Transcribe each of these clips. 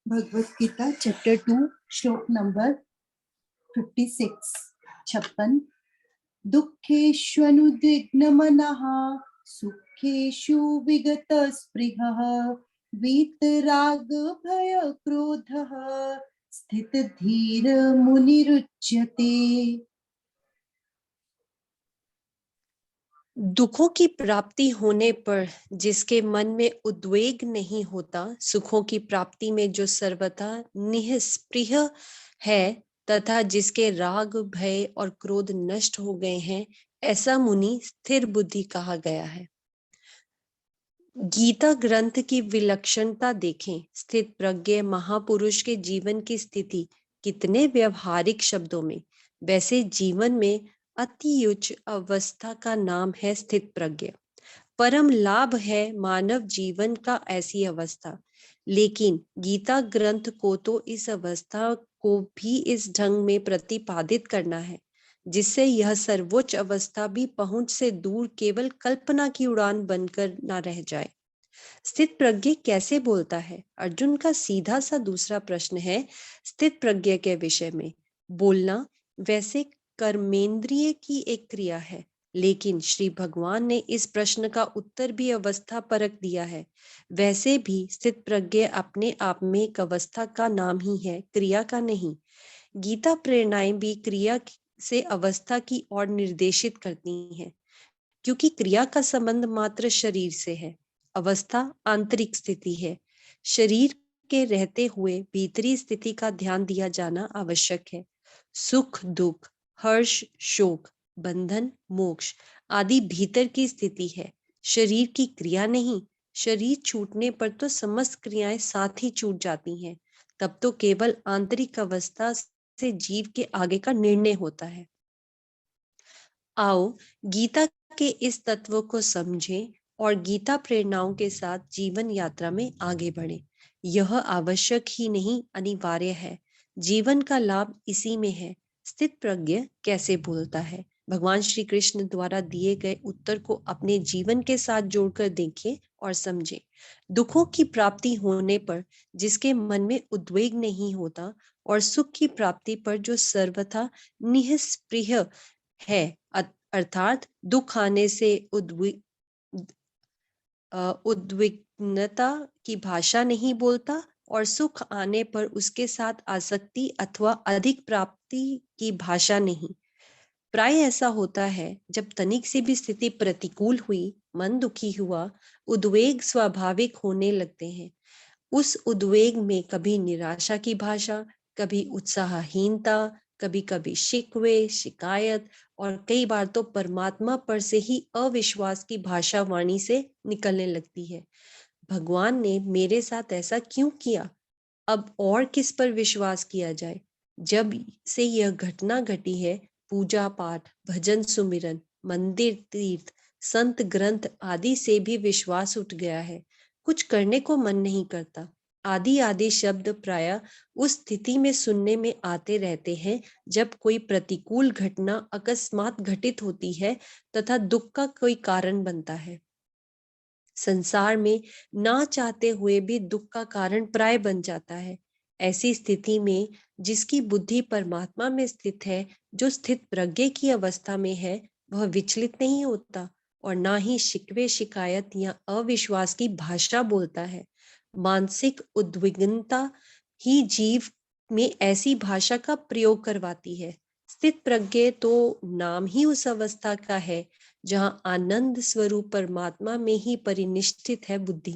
Bhagavad Gita chapter 2 श्लोक number 56 56 दुःखेष्वनुद्विग्नमनः सुखेषु विगतस्पृहः वीतरागभयक्रोधः स्थितधीरमुनिरुच्यते। दुखों की प्राप्ति होने पर जिसके मन में उद्वेग नहीं होता, सुखों की प्राप्ति में जो सर्वथा निःस्पृह है तथा जिसके राग भय और क्रोध नष्ट हो गए हैं, ऐसा मुनि स्थिर बुद्धि कहा गया है। गीता ग्रंथ की विलक्षणता देखें। स्थित प्रज्ञ महापुरुष के जीवन की स्थिति कितने व्यवहारिक शब्दों में, वैसे जीवन में अति उच्च अवस्था का नाम है स्थित प्रज्ञ। परम लाभ है मानव जीवन का ऐसी अवस्था, लेकिन गीता ग्रंथ को तो इस अवस्था को भी इस ढंग में प्रतिपादित करना है जिससे यह सर्वोच्च अवस्था भी पहुंच से दूर केवल कल्पना की उड़ान बनकर न रह जाए। स्थित प्रज्ञ कैसे बोलता है? अर्जुन का सीधा सा दूसरा प्रश्न है स्थित प्रज्ञ के विषय में। बोलना वैसे कर्मेंद्रिय की एक क्रिया है, लेकिन श्री भगवान ने इस प्रश्न का उत्तर भी अवस्था परक दिया है। वैसे भी स्थित प्रज्ञ अपने आप में एक अवस्था का नाम ही है, क्रिया का नहीं। गीता प्रेरणाएं भी क्रिया से अवस्था की ओर निर्देशित करती हैं, क्योंकि क्रिया का संबंध मात्र शरीर से है। अवस्था आंतरिक स्थिति है। शरीर के रहते हुए भीतरी स्थिति का ध्यान दिया जाना आवश्यक है। सुख दुख, हर्ष शोक, बंधन मोक्ष आदि भीतर की स्थिति है, शरीर की क्रिया नहीं। शरीर छूटने पर तो समस्त क्रियाएं साथ ही छूट जाती हैं। तब तो केवल आंतरिक अवस्था से जीव के आगे का निर्णय होता है। आओ गीता के इस तत्व को समझें और गीता प्रेरणाओं के साथ जीवन यात्रा में आगे बढ़ें। यह आवश्यक ही नहीं, अनिवार्य है। जीवन का लाभ इसी में है। स्थित प्रज्ञ कैसे बोलता है? भगवान श्री कृष्ण द्वारा दिए गए उत्तर को अपने जीवन के साथ जोड़कर देखें और समझें। दुखों की प्राप्ति होने पर जिसके मन में उद्वेग नहीं होता और सुख की प्राप्ति पर जो सर्वथा निःस्पृह है, अर्थात दुख आने से उद्विग्नता की भाषा नहीं बोलता और सुख आने पर उसके साथ आसक्ति अथवा अधिक प्राप्ति की भाषा नहीं। प्राय ऐसा होता है जब तनिक सी भी स्थिति प्रतिकूल हुई, मन दुखी हुआ, उद्वेग स्वाभाविक होने लगते हैं। उस उद्वेग में कभी निराशा की भाषा, कभी उत्साहहीनता, कभी कभी शिकवे शिकायत और कई बार तो परमात्मा पर से ही अविश्वास की भाषा वाणी से निकलने लगती है। भगवान ने मेरे साथ ऐसा क्यों किया? अब और किस पर विश्वास किया जाए? जब से यह घटना घटी है, पूजा पाठ, भजन सुमिरन, मंदिर तीर्थ, संत ग्रंथ आदि से भी विश्वास उठ गया है। कुछ करने को मन नहीं करता। आदि आदि शब्द प्राय उस स्थिति में सुनने में आते रहते हैं जब कोई प्रतिकूल घटना अकस्मात घटित होती है तथा दुख का कोई कारण बनता है। संसार में ना चाहते हुए भी दुख का कारण प्राय बन जाता है। ऐसी स्थिति में जिसकी बुद्धि परमात्मा में स्थित है, जो स्थित प्रज्ञ की अवस्था में है, वह विचलित नहीं होता और ना ही शिकवे शिकायत या अविश्वास की भाषा बोलता है। मानसिक उद्विग्नता ही जीव में ऐसी भाषा का प्रयोग करवाती है। स्थित प्रज्ञ तो नाम ही उस अवस्था का है जहां आनंद स्वरूप परमात्मा में ही परिनिष्ठित है बुद्धि।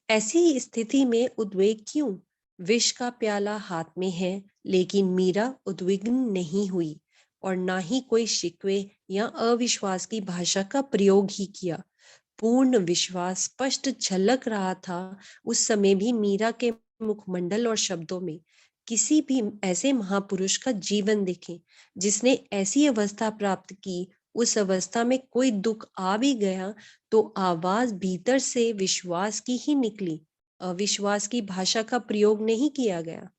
ऐसी स्थिति में उद्वेग क्यों? विष का प्याला हाथ में है, लेकिन मीरा उद्विग्न नहीं हुई और ना ही कोई शिकवे या अविश्वास की भाषा का प्रयोग ही किया। पूर्ण विश्वास स्पष्ट झलक रहा था उस समय भी मीरा के मुखमंडल और शब्दों में। किसी भी ऐसे महापुरुष का जीवन देखें जिसने ऐसी अवस्था प्राप्त की, उस अवस्था में कोई दुख आ भी गया तो आवाज भीतर से विश्वास की ही निकली, अविश्वास की भाषा का प्रयोग नहीं किया गया।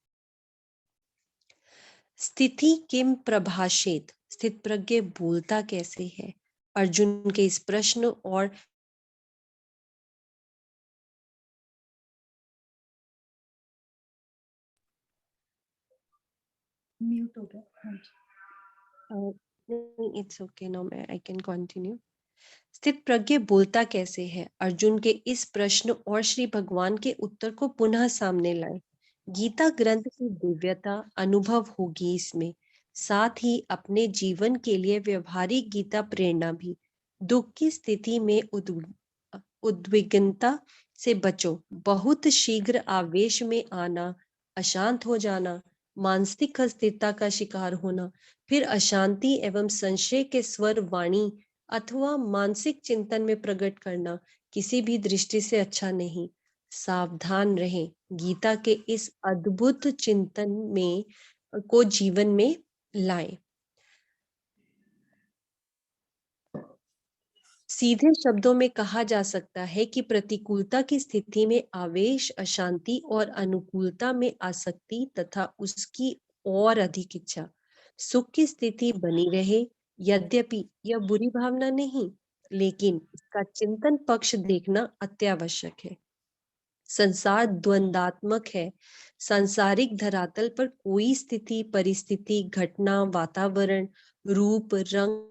स्थिति किम प्रभाषेत? स्थित प्रज्ञ बोलता कैसे है? अर्जुन के इस प्रश्न और म्यूट हो गया। हाँ जी। इट्स ओके, नो मैं आई कैन कंटिन्यू। स्थित प्रज्ञ बोलता कैसे है? अर्जुन के इस प्रश्न और श्री भगवान के उत्तर को पुनः सामने लाए। गीता ग्रंथ की दिव्यता अनुभव होगी इसमें, साथ ही अपने जीवन के लिए व्यवहारिक गीता प्रेरणा भी। दुख की स्थिति में उद्विग्नता से बचो। बहुत शीघ्र आवेश में आना, अशांत हो जाना, मानसिक अस्थिरता का शिकार होना, फिर अशांति एवं संशय के स्वर वाणी अथवा मानसिक चिंतन में प्रकट करना किसी भी दृष्टि से अच्छा नहीं। सावधान रहें, गीता के इस अद्भुत चिंतन में को जीवन में लाएं। सीधे शब्दों में कहा जा सकता है कि प्रतिकूलता की स्थिति में आवेश, अशांति और अनुकूलता में आसक्ति तथा उसकी और अधिक इच्छा। सुख की स्थिति बनी रहे, यद्यपि यह बुरी भावना नहीं, लेकिन इसका चिंतन पक्ष देखना अत्यावश्यक है। संसार द्वंदात्मक है। सांसारिक धरातल पर कोई स्थिति, परिस्थिति, घटना, वातावरण, रूप, रंग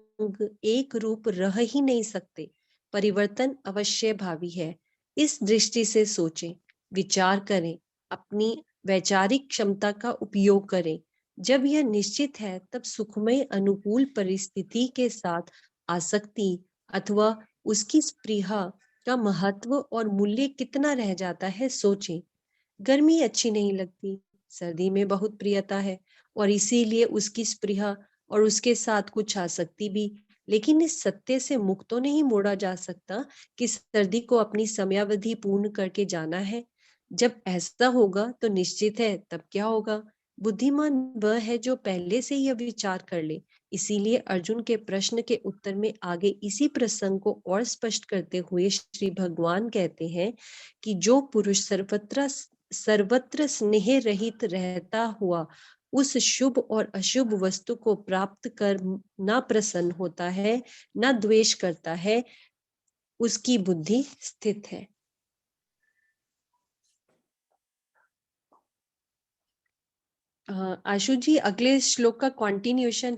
एक रूप रह ही नहीं सकते। परिवर्तन अवश्य भावी है। इस दृष्टि से सोचें, विचार करें, अपनी वैचारिक क्षमता का उपयोग करें। जब यह निश्चित है, तब सुखमय अनुकूल परिस्थिति के साथ आसक्ति अथवा उसकी स्पृहा का महत्व और मूल्य कितना रह जाता है, सोचें। गर्मी अच्छी नहीं लगती, सर्दी में बहुत प्रियता है और इसीलिए उसकी स्पृहा और उसके साथ कुछ आसक्ति भी। लेकिन इस सत्य से मुख तो नहीं मोड़ा जा सकता कि सर्दी को अपनी समयावधि पूर्ण करके जाना है। जब ऐसा होगा तो निश्चित है तब क्या होगा? बुद्धिमान वह है जो पहले से यह विचार कर ले। इसीलिए अर्जुन के प्रश्न के उत्तर में आगे इसी प्रसंग को और स्पष्ट करते हुए श्री भगवान कहते हैं कि जो पुरुष सर्वत्र स्नेह रहित रहता हुआ उस शुभ और अशुभ वस्तु को प्राप्त कर न प्रसन्न होता है, न द्वेष करता है, उसकी बुद्धि स्थित है। आशु जी, अगले श्लोक का कंटिन्यूशन